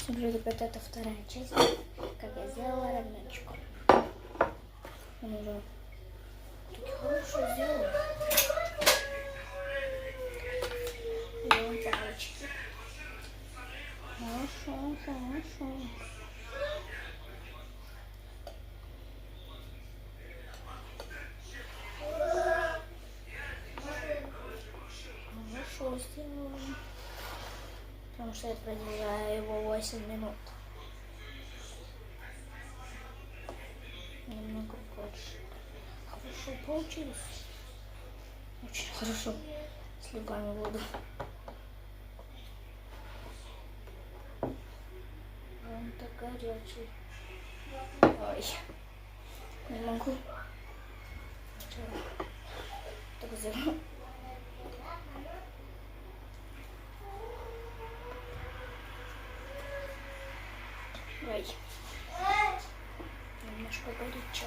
Всем привет, ребята, это вторая часть, как я сделала равночку. Он уже таки хорошо сделал. Делаем палочки. Хорошо, хорошо. Хорошо сделала. Потому что я проделала его 8 минут. Немного больше. Хорошо получилось. Очень хорошо. Сливаем воду. Он так горячий. Ой. Не могу. Так сделаю. Ой. Немножко горячо.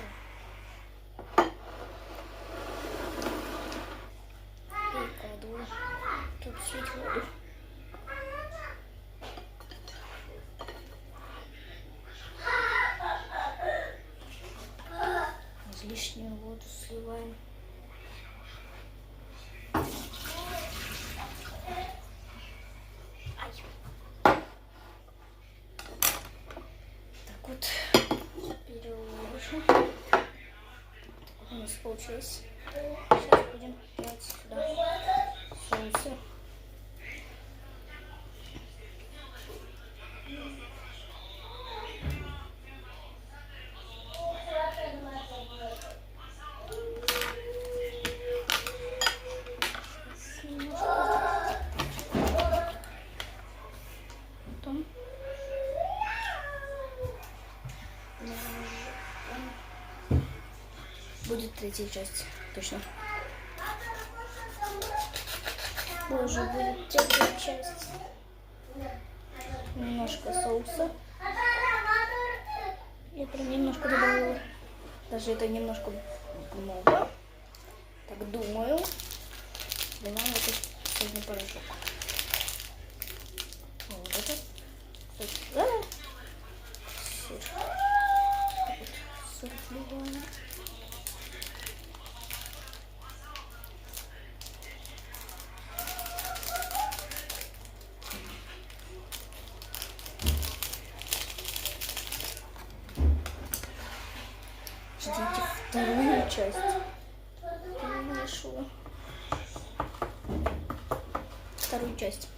Перекладываю. Тут слить воду. Излишнюю воду сливаем. Ай. Так вот, переложим. Так у нас получилось. Сейчас будем делать сюда соусы. Потом будет третья часть, точно. Боже, будет третья часть. Немножко соуса. Я прям немножко добавила. Даже это немножко много. Так думаю. Для нас это сырный порошок. Вот это. Сюда. Сыр. Так вот, сыр вливаем. Ждите вторую часть. Я нашла вторую часть.